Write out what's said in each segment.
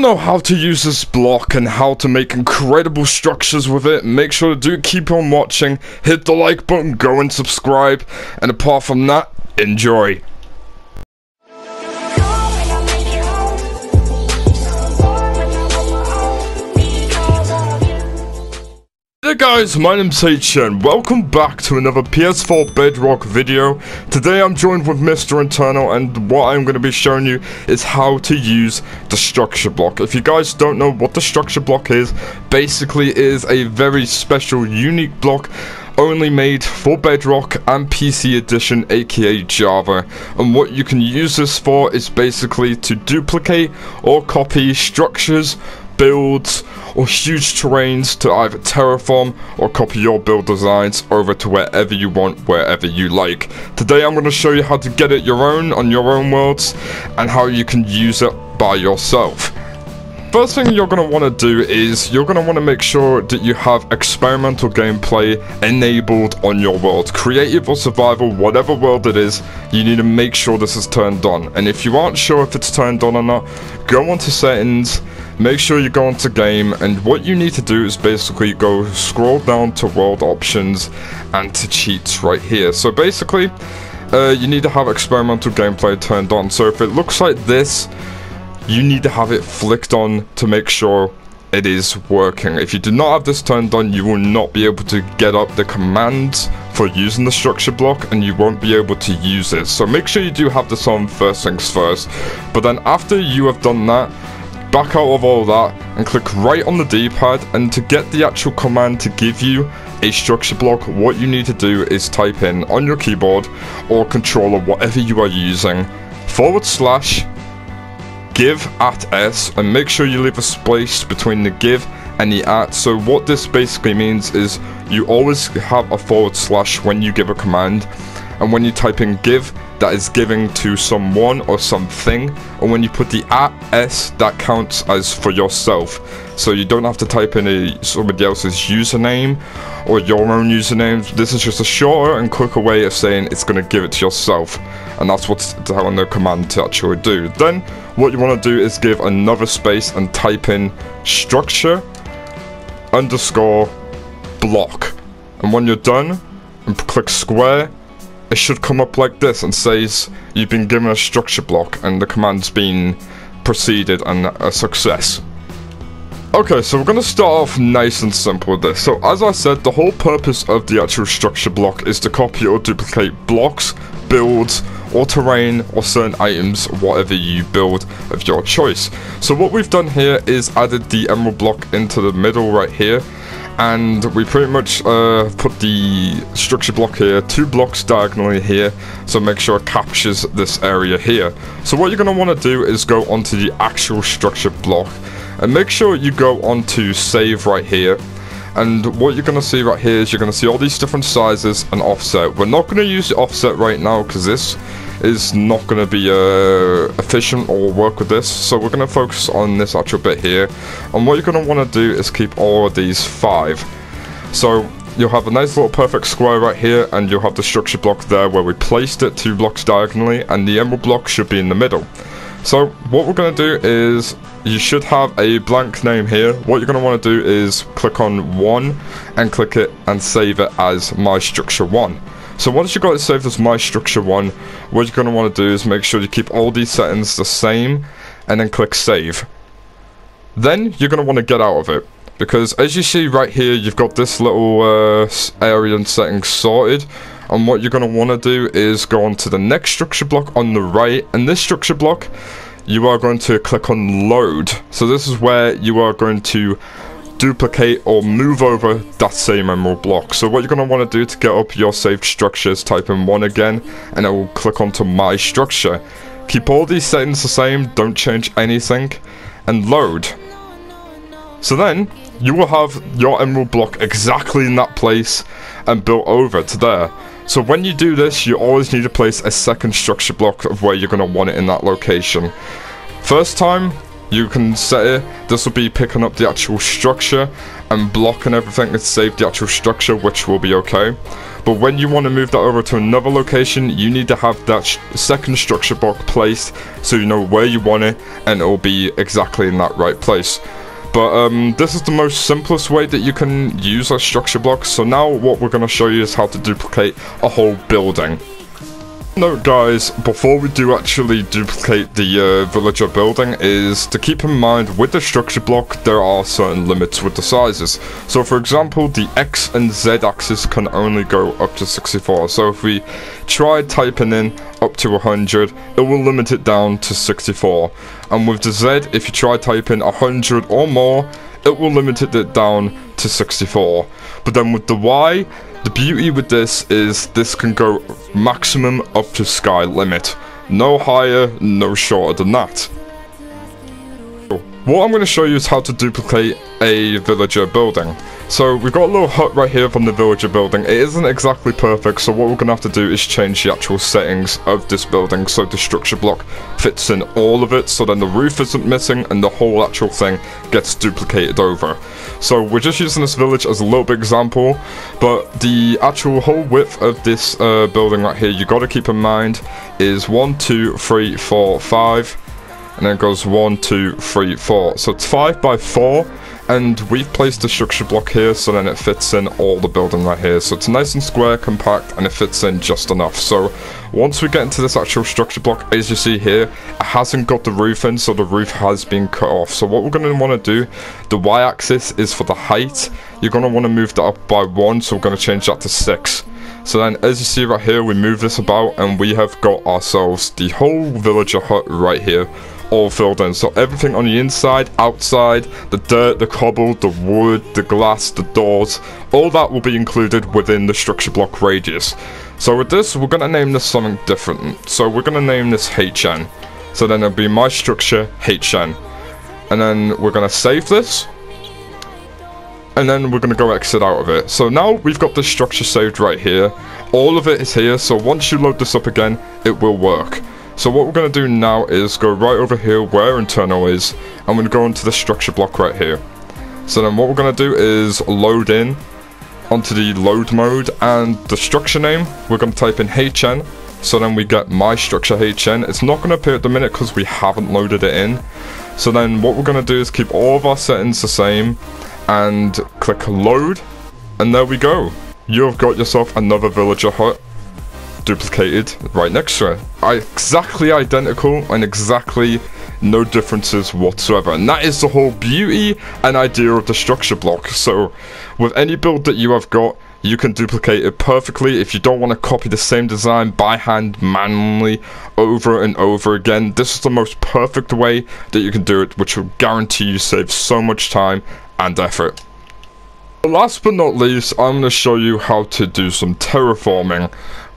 know how to use this block and how to make incredible structures with it, make sure to keep on watching, hit the like button, go and subscribe, and apart from that, enjoy. Hey guys, my name's Ps4 and welcome back to another Ps4 Bedrock video. Today I'm joined with Mr. Internal, and what I'm going to be showing you is how to use the structure block. If you guys don't know what the structure block is, basically it is a very special, unique block only made for Bedrock and PC Edition, aka Java. And what you can use this for is basically to duplicate or copy structures, builds, or huge terrains to either terraform or copy your build designs over to wherever you want, wherever you like. Today I'm going to show you how to get it your own on your own worlds and how you can use it by yourself. First thing you're going to want to do is you're going to want to make sure that you have experimental gameplay enabled on your world. Creative or survival, whatever world it is, you need to make sure this is turned on. And if you aren't sure if it's turned on or not, go onto settings, make sure you go into game, and what you need to do is basically go scroll down to world options and to cheats right here. So basically, you need to have experimental gameplay turned on. So if it looks like this, you need to have it flicked on to make sure it is working. If you do not have this turned on, you will not be able to get up the commands for using the structure block, and you won't be able to use it. So make sure you do have this on first things first. But then after you have done that, back out of all that and click right on the D-pad, and to get the actual command to give you a structure block, what you need to do is type in on your keyboard or controller, whatever you are using, / give at s, and make sure you leave a space between the give and the at. So what this basically means is you always have a / when you give a command, and when you type in give, that is giving to someone or something, and when you put the at s, that counts as for yourself. So you don't have to type in somebody else's username or your own username. This is just a shorter and quicker way of saying it's going to give it to yourself, and that's what's telling the command to actually do. Then what you want to do is give another space and type in structure _ block, and when you're done and click square, it should come up like this and says you've been given a structure block and the command's been proceeded and a success. Okay, so we're going to start off nice and simple with this. So as I said, the whole purpose of the actual structure block is to copy or duplicate blocks, builds, or terrain, or certain items, whatever you build of your choice. So what we've done here is added the emerald block into the middle right here, and we pretty much put the structure block here, 2 blocks diagonally here, so make sure it captures this area here. So what you're going to want to do is go onto the actual structure block, and make sure you go onto save right here. And what you're going to see right here is you're going to see all these different sizes and offset. We're not going to use the offset right now because this is not going to be efficient or work with this. So we're going to focus on this actual bit here. And what you're going to want to do is keep all of these 5. So you'll have a nice little perfect square right here, and you'll have the structure block there where we placed it 2 blocks diagonally, and the emerald block should be in the middle. So what we're going to do is you should have a blank name here. What you're going to want to do is click on 1 and click it and save it as my structure 1. So once you've got it saved as my structure 1, what you're going to want to do is make sure you keep all these settings the same and then click save. Then you're going to want to get out of it, because as you see right here, you've got this little area and settings sorted. And what you're going to want to do is go on to the next structure block on the right, and this structure block you are going to click on load. So this is where you are going to duplicate or move over that same emerald block. So what you're going to want to do to get up your saved structures, type in 1 again, and it will click onto my structure. Keep all these settings the same, don't change anything, and load. So then you will have your emerald block exactly in that place and built over to there. So when you do this, you always need to place a second structure block of where you're going to want it in that location. First time, You can set it, this will be picking up the actual structure and blocking everything to save the actual structure, which will be okay. But when you want to move that over to another location, you need to have that second structure block placed so you know where you want it and it will be exactly in that right place. But this is the most simplest way that you can use a structure block. So now what we're going to show you is how to duplicate a whole building. Note guys, before we do actually duplicate the villager building, is to keep in mind with the structure block there are certain limits with the sizes. So for example, the X and Z axis can only go up to 64. So if we try typing in up to 100, it will limit it down to 64. And with the Z, if you try typing 100 or more, it will limit it down to 64. But then with the Y, the beauty with this is this can go maximum up to sky limit. No higher, no shorter than that. What I'm going to show you is how to duplicate a villager building. So we've got a little hut right here from the villager building. It isn't exactly perfect, so what we're going to have to do is change the actual settings of this building so the structure block fits in all of it, so then the roof isn't missing and the whole actual thing gets duplicated over. So we're just using this village as a little bit example, but the actual whole width of this building right here, you got to keep in mind, is 1, 2, 3, 4, 5, and then it goes 1, 2, 3, 4. So it's 5 by 4. And we've placed the structure block here, so then it fits in all the building right here. So it's nice and square, compact, and it fits in just enough. So once we get into this actual structure block, as you see here, it hasn't got the roof in, so the roof has been cut off. So what we're going to want to do, the Y-axis is for the height. You're going to want to move that up by 1, so we're going to change that to 6. So then, as you see right here, we move this about, and we have got ourselves the whole villager hut right here, all filled in. So everything on the inside, outside, the dirt, the cobble, the wood, the glass, the doors, all that will be included within the structure block radius. So with this, we're going to name this something different. So we're going to name this HN. So then it'll be my structure HN. And then we're going to save this. And then we're going to go exit out of it. So now we've got the structure saved right here. All of it is here. So once you load this up again, it will work. So what we're going to do now is go right over here where internal is, and we're going to go into the structure block right here. So then what we're going to do is load in onto the load mode, and the structure name, we're going to type in HN. So then we get my structure HN. It's not going to appear at the minute because we haven't loaded it in. So then what we're going to do is keep all of our settings the same and click load, and there we go. You've got yourself another villager hut duplicated right next to it. Exactly identical and exactly no differences whatsoever, and that is the whole beauty and idea of the structure block. So with any build that you have got, you can duplicate it perfectly. If you don't want to copy the same design by hand manually over and over again, this is the most perfect way that you can do it, which will guarantee you save so much time and effort. Last but not least, I'm going to show you how to do some terraforming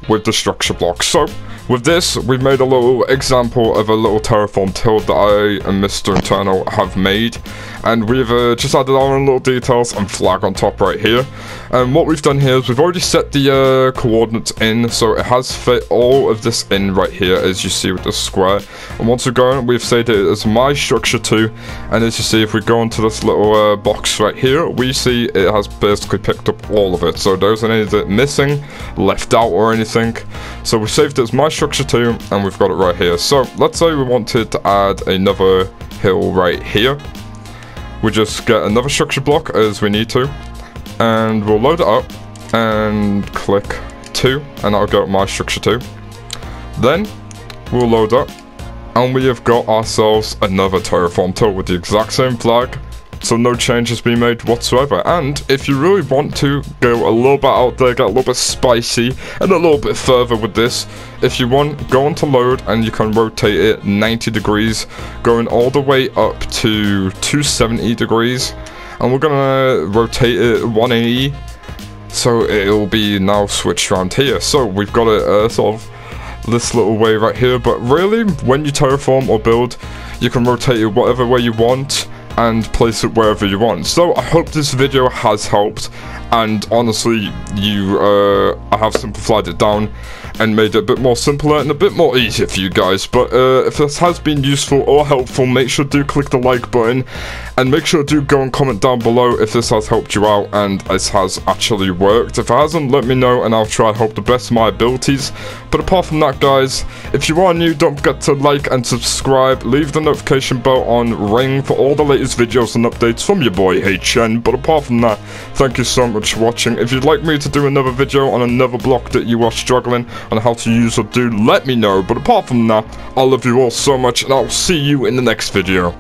with the structure block. So with this, we've made a little example of a little terraform hill that I and Mr. Internal have made, and we've just added our own little details and flag on top right here. And what we've done here is we've already set the coordinates in, so it has fit all of this in right here, as you see with the square. And once we go in, we've saved it as my structure 2, and as you see, if we go into this little box right here, we see it has basically picked up all of it, so there isn't anything missing, left out or anything. So we saved it as my structure 2, and we've got it right here. So let's say we wanted to add another hill right here. We just get another structure block as we need to, and we'll load it up and click 2, and that'll go my structure 2. Then we'll load up, and we have got ourselves another terraform hill with the exact same flag. So no change has been made whatsoever. And if you really want to go a little bit out there, get a little bit spicy and a little bit further with this, if you want, go on to load and you can rotate it 90 degrees, going all the way up to 270 degrees. And we're gonna rotate it 180, so it'll be now switched around here. So we've got it sort of this little way right here, but really when you terraform or build, you can rotate it whatever way you want. and place it wherever you want. So I hope this video has helped, and honestly, I have simplified it down and made it a bit more simpler and a bit more easier for you guys. But if this has been useful or helpful, make sure to click the like button, and make sure to go and comment down below if this has helped you out and this has actually worked. If it hasn't, let me know and I'll try and help the best of my abilities. But apart from that, guys, if you are new, don't forget to like and subscribe, leave the notification bell on ring for all the latest videos and updates from your boy HN. But apart from that, thank you so much for watching. If you'd like me to do another video on another block that you are struggling on how to use or do, let me know. But apart from that, I love you all so much, and I'll see you in the next video.